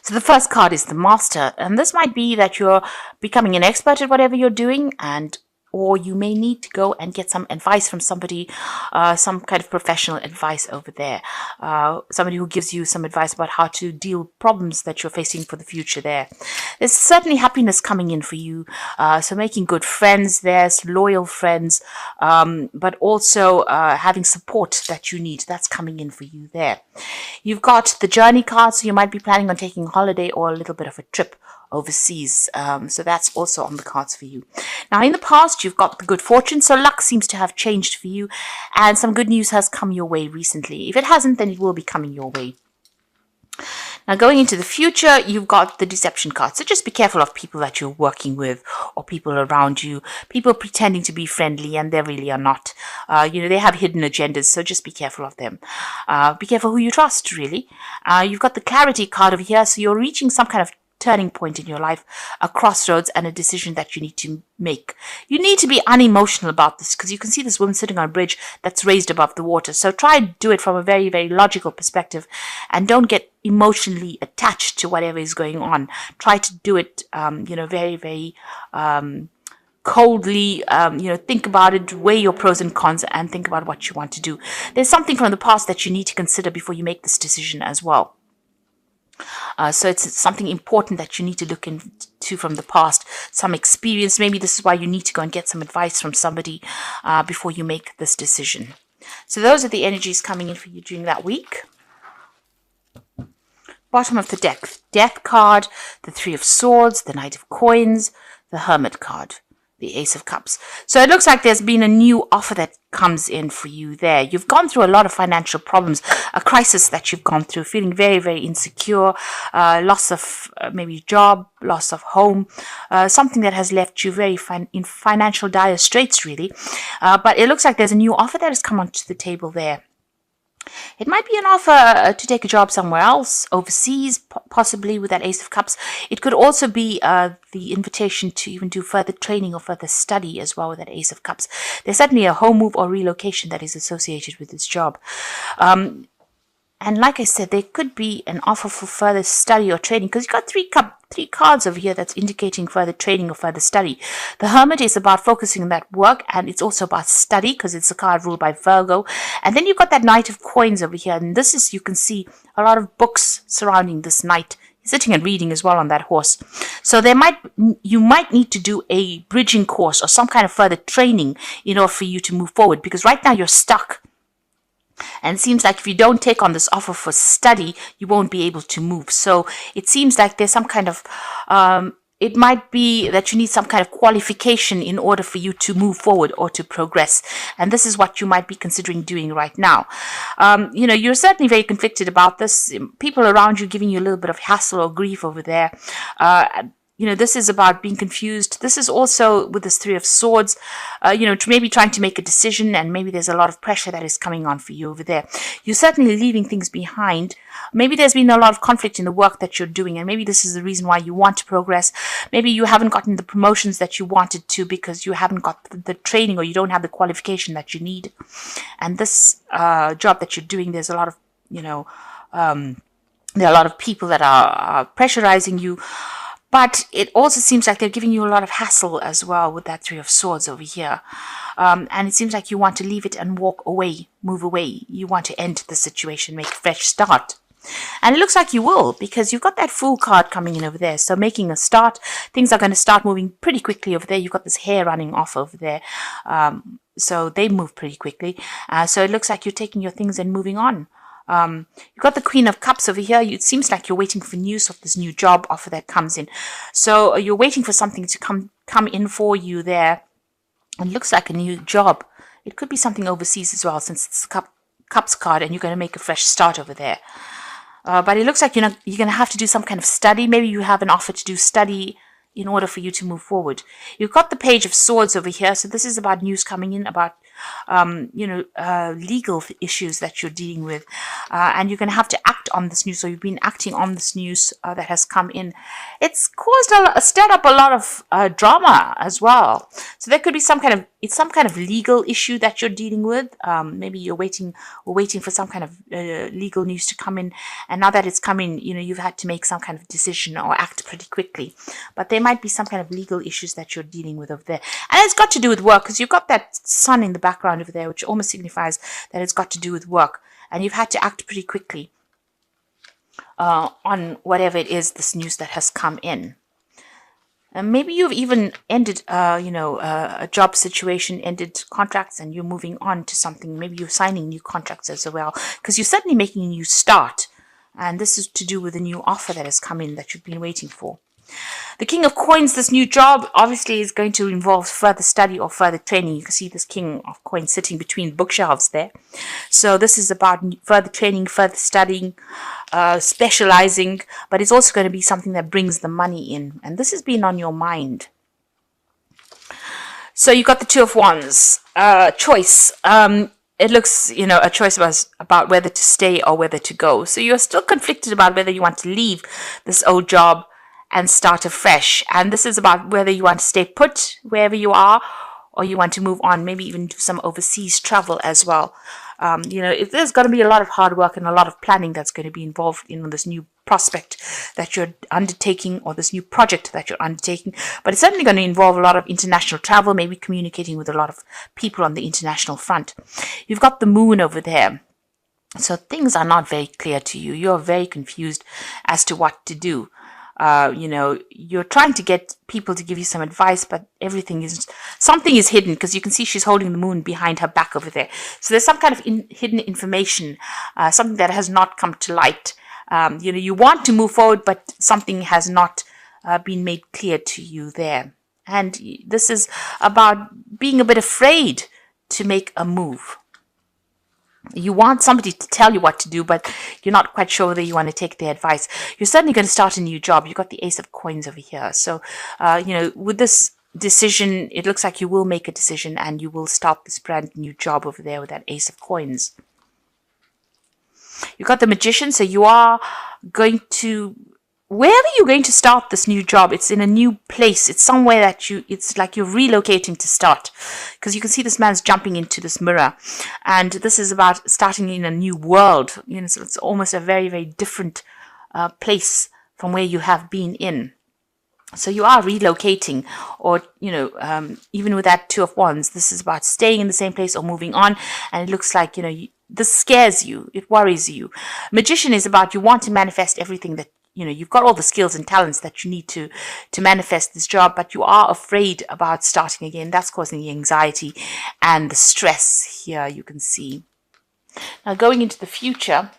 So the first card is the Master, and this might be that you're becoming an expert at whatever you're doing, and or you may need to go and get some advice from somebody, some kind of professional advice over there. Somebody who gives you some advice about how to deal with problems that you're facing for the future there. There's certainly happiness coming in for you. So making good friends, there's loyal friends, but also having support that you need. That's coming in for you there. You've got the Journey card, so you might be planning on taking a holiday or a little bit of a trip overseas. So that's also on the cards for you. Now, in the past, you've got the good fortune, so luck seems to have changed for you, and some good news has come your way recently. If it hasn't, then it will be coming your way. Now, going into the future, you've got the deception card. So just be careful of people that you're working with or people around you, people pretending to be friendly and they really are not. They have hidden agendas, so just be careful of them. Be careful who you trust, really. You've got the clarity card over here, so you're reaching some kind of turning point in your life, a crossroads and a decision that you need to make. You need to be unemotional about this because you can see this woman sitting on a bridge that's raised above the water. So try and do it from a very, very logical perspective and don't get emotionally attached to whatever is going on. Try to do it, very, very coldly, think about it, weigh your pros and cons and think about what you want to do. There's something from the past that you need to consider before you make this decision as well. So it's something important that you need to look into from the past, some experience. Maybe this is why you need to go and get some advice from somebody before you make this decision. So those are the energies coming in for you during that week. Bottom of the deck, Death card, the Three of Swords, the Knight of Coins, the Hermit card, the Ace of Cups. So it looks like there's been a new offer that comes in for you there. You've gone through a lot of financial problems, a crisis that you've gone through, feeling very, very insecure, loss of maybe job, loss of home, something that has left you very in financial dire straits, really. But it looks like there's a new offer that has come onto the table there. It might be an offer to take a job somewhere else, overseas, possibly with that Ace of Cups. It could also be the invitation to even do further training or further study as well with that Ace of Cups. There's certainly a home move or relocation that is associated with this job. And like I said, there could be an offer for further study or training because you've got three cards over here that's indicating further training or further study. The Hermit is about focusing on that work, and it's also about study because it's a card ruled by Virgo. And then you've got that Knight of Coins over here, and this is, you can see a lot of books surrounding this knight. He's sitting and reading as well on that horse. So you might need to do a bridging course or some kind of further training in order for you to move forward, because right now you're stuck. And it seems like if you don't take on this offer for study, you won't be able to move. So it seems like there's some kind of, it might be that you need some kind of qualification in order for you to move forward or to progress. And this is what you might be considering doing right now. You're certainly very conflicted about this. People around you giving you a little bit of hassle or grief over there. This is about being confused. This is also with this Three of Swords, maybe trying to make a decision, and maybe there's a lot of pressure that is coming on for you over there. You're certainly leaving things behind. Maybe there's been a lot of conflict in the work that you're doing, and maybe this is the reason why you want to progress. Maybe you haven't gotten the promotions that you wanted to because you haven't got the training or you don't have the qualification that you need. And this job that you're doing, there's a lot of, there are a lot of people that are pressurizing you. But it also seems like they're giving you a lot of hassle as well with that Three of Swords over here. And it seems like you want to leave it and walk away, move away. You want to end the situation, make a fresh start. And it looks like you will, because you've got that Fool card coming in over there. So making a start, things are going to start moving pretty quickly over there. You've got this hair running off over there. So they move pretty quickly. So it looks like you're taking your things and moving on. You've got the Queen of Cups over here. It seems like you're waiting for news of this new job offer that comes in. So you're waiting for something to come in for you there. It looks like a new job. It could be something overseas as well, since it's a Cups card and you're going to make a fresh start over there. But it looks like you're going to have to do some kind of study. Maybe you have an offer to do study in order for you to move forward. You've got the Page of Swords over here. So this is about news coming in about, legal issues that you're dealing with. And you're going to have to act on this news. So you've been acting on this news that has come in. It's caused stirred up a lot of drama as well. So there could be some kind of it's some kind of legal issue that you're dealing with. Maybe you're waiting for some kind of legal news to come in, and now that it's coming, you've had to make some kind of decision or act pretty quickly. But there might be some kind of legal issues that you're dealing with over there, and it's got to do with work, because you've got that sun in the background over there, which almost signifies that it's got to do with work, and you've had to act pretty quickly on whatever it is, this news that has come in. Maybe you've even ended, a job situation, ended contracts, and you're moving on to something. Maybe you're signing new contracts as well, because you're certainly making a new start. And this is to do with a new offer that has come in that you've been waiting for. The King of Coins, this new job, obviously is going to involve further study or further training. You can see this King of Coins sitting between bookshelves there. So this is about further training, further studying, specializing, but it's also going to be something that brings the money in. And this has been on your mind. So you got the Two of Wands, choice. It looks, a choice about whether to stay or whether to go. So you're still conflicted about whether you want to leave this old job and start afresh. And this is about whether you want to stay put wherever you are, or you want to move on, maybe even do some overseas travel as well. If there's going to be a lot of hard work and a lot of planning that's going to be involved in this new prospect that you're undertaking, or this new project that you're undertaking. But it's certainly going to involve a lot of international travel, maybe communicating with a lot of people on the international front. You've got the moon over there. So things are not very clear to you. You're very confused as to what to do. You're trying to get people to give you some advice, but something is hidden, because you can see she's holding the moon behind her back over there. So there's some kind of hidden information, something that has not come to light. You want to move forward, but something has not been made clear to you there. And this is about being a bit afraid to make a move. You want somebody to tell you what to do, but you're not quite sure whether you want to take their advice. You're certainly going to start a new job. You've got the Ace of Coins over here. So, with this decision, it looks like you will make a decision and you will start this brand new job over there with that Ace of Coins. You've got the Magician. So you are going to... Wherever you're going to start this new job, it's in a new place. It's somewhere that it's like you're relocating to start. Because you can see this man's jumping into this mirror. And this is about starting in a new world. So it's almost a very, very different place from where you have been in. So you are relocating, or, even with that Two of Wands, this is about staying in the same place or moving on. And it looks like, this scares you. It worries you. Magician is about you want to manifest everything that you've got all the skills and talents that you need to manifest this job, but you are afraid about starting again. That's causing the anxiety and the stress here, you can see. Now, going into the future,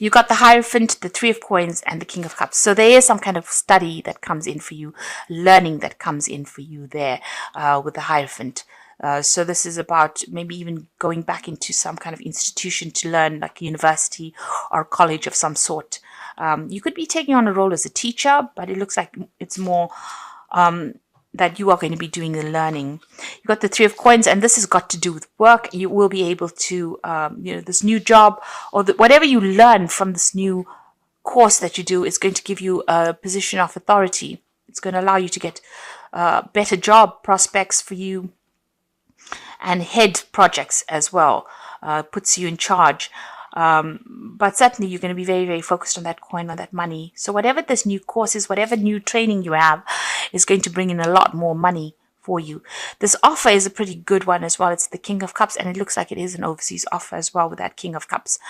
you've got the Hierophant, the Three of Coins, and the King of Cups. So there is some kind of study that comes in for you, learning that comes in for you there with the Hierophant. So this is about maybe even going back into some kind of institution to learn, like a university or college of some sort. You could be taking on a role as a teacher, but it looks like it's more that you are going to be doing the learning. You've got the Three of Coins, and this has got to do with work. You will be able to, this new job, or whatever you learn from this new course that you do is going to give you a position of authority. It's going to allow you to get better job prospects for you, and head projects as well. Puts you in charge. But certainly you're going to be very, very focused on that coin, on that money. So whatever this new course is, whatever new training you have, is going to bring in a lot more money for you. This offer is a pretty good one as well. It's the King of Cups, and it looks like it is an overseas offer as well with that King of Cups.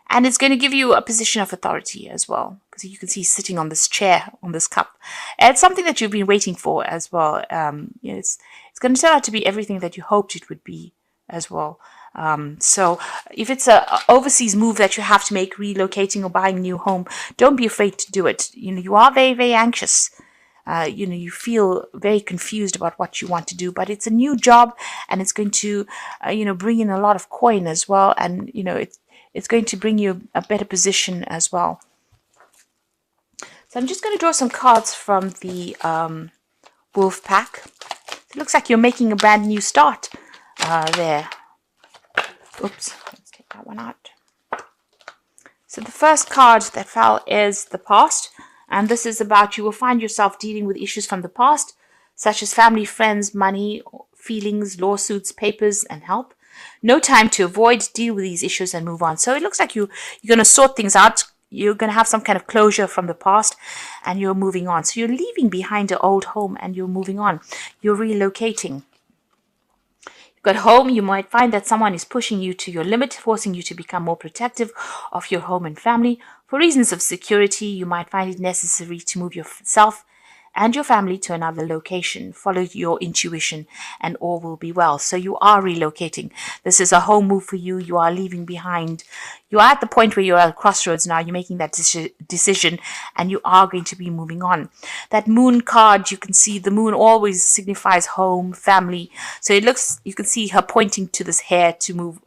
And it's going to give you a position of authority as well, because you can see sitting on this chair, on this cup. And it's something that you've been waiting for as well. It's going to turn out to be everything that you hoped it would be as well. So if it's a overseas move that you have to make, relocating or buying a new home, don't be afraid to do it. You are very, very anxious. You feel very confused about what you want to do, but it's a new job, and it's going to, bring in a lot of coin as well. And, it's going to bring you a better position as well. So I'm just going to draw some cards from the Wolf Pack. It looks like you're making a brand new start there. Oops, let's take that one out. So the first card that fell is the past. And this is about you will find yourself dealing with issues from the past. such as family, friends, money, feelings, lawsuits, papers, and help. No time to avoid, deal with these issues and move on. So it looks like you're going to sort things out. You're going to have some kind of closure from the past and you're moving on. So you're leaving behind an old home and you're moving on. You're relocating. At home, you might find that someone is pushing you to your limit, forcing you to become more protective of your home and family. For reasons of security, you might find it necessary to move yourself and your family to another location. Follow your intuition and all will be well. So you are relocating. This is a home move for you. You are leaving behind. You are at the point where you're at a crossroads now. You're making that decision and you are going to be moving on. That moon card, you can see the moon always signifies home, family. So it looks, you can see her pointing to this hair to move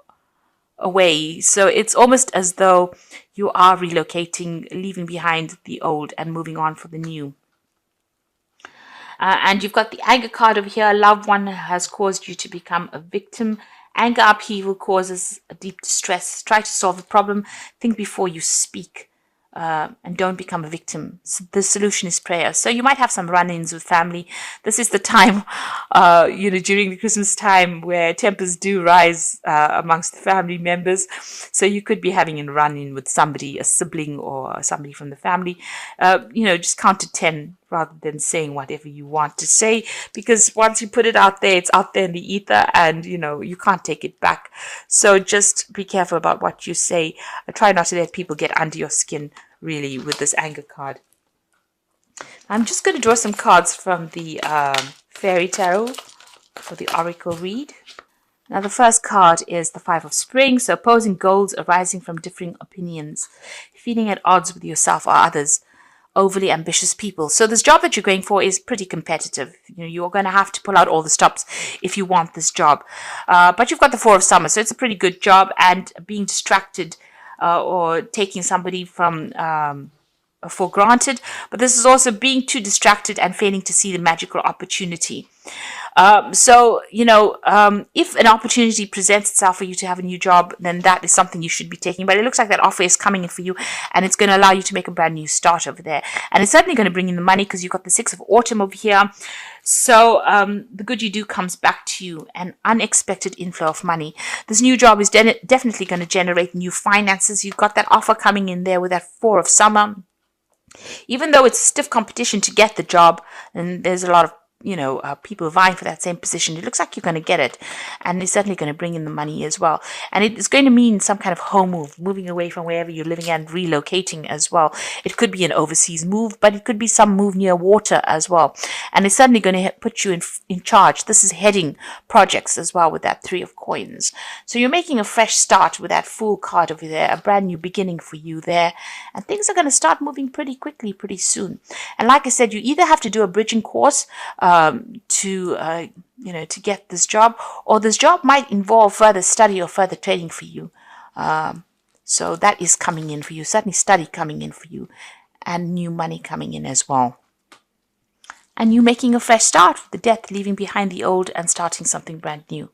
away. So it's almost as though you are relocating, leaving behind the old and moving on for the new. And you've got the anger card over here. A loved one has caused you to become a victim. Anger, upheaval causes a deep distress. Try to solve the problem. Think before you speak. And don't become a victim. So the solution is prayer. So you might have some run-ins with family. This is the time, during the Christmas time where tempers do rise amongst the family members. So you could be having a run-in with somebody, a sibling or somebody from the family. Just count to 10 rather than saying whatever you want to say, because once you put it out there, it's out there in the ether and, you can't take it back. So just be careful about what you say. Try not to let people get under your skin, really, with this anger card. I'm just going to draw some cards from the Fairy Tarot for the Oracle read. Now, the first card is the Five of Spring. So opposing goals arising from differing opinions, feeling at odds with yourself or others, overly ambitious people. So this job that you're going for is pretty competitive. You're going to have to pull out all the stops if you want this job. But you've got the Four of Summer, so it's a pretty good job. And being distracted or taking somebody from for granted. But this is also being too distracted and failing to see the magical opportunity. If an opportunity presents itself for you to have a new job, then that is something you should be taking. But it looks like that offer is coming in for you and it's going to allow you to make a brand new start over there. And it's certainly going to bring in the money because you've got the Six of Autumn over here. So the good you do comes back to you, an unexpected inflow of money. This new job is definitely going to generate new finances. You've got that offer coming in there with that Four of Summer. Even though it's stiff competition to get the job, and there's a lot of people vying for that same position, it looks like you're going to get it, and it's certainly going to bring in the money as well. And it's going to mean some kind of home move, moving away from wherever you're living and relocating as well. It could be an overseas move, but it could be some move near water as well. And it's certainly going to put you in charge. This is heading projects as well with that Three of Coins. So you're making a fresh start with that Fool card over there, a brand new beginning for you there. And things are going to start moving pretty quickly, pretty soon. And like I said, you either have to do a bridging course to get this job, or this job might involve further study or further training for you. So that is coming in for you, certainly study coming in for you, and new money coming in as well. And you making a fresh start with the Death, leaving behind the old and starting something brand new.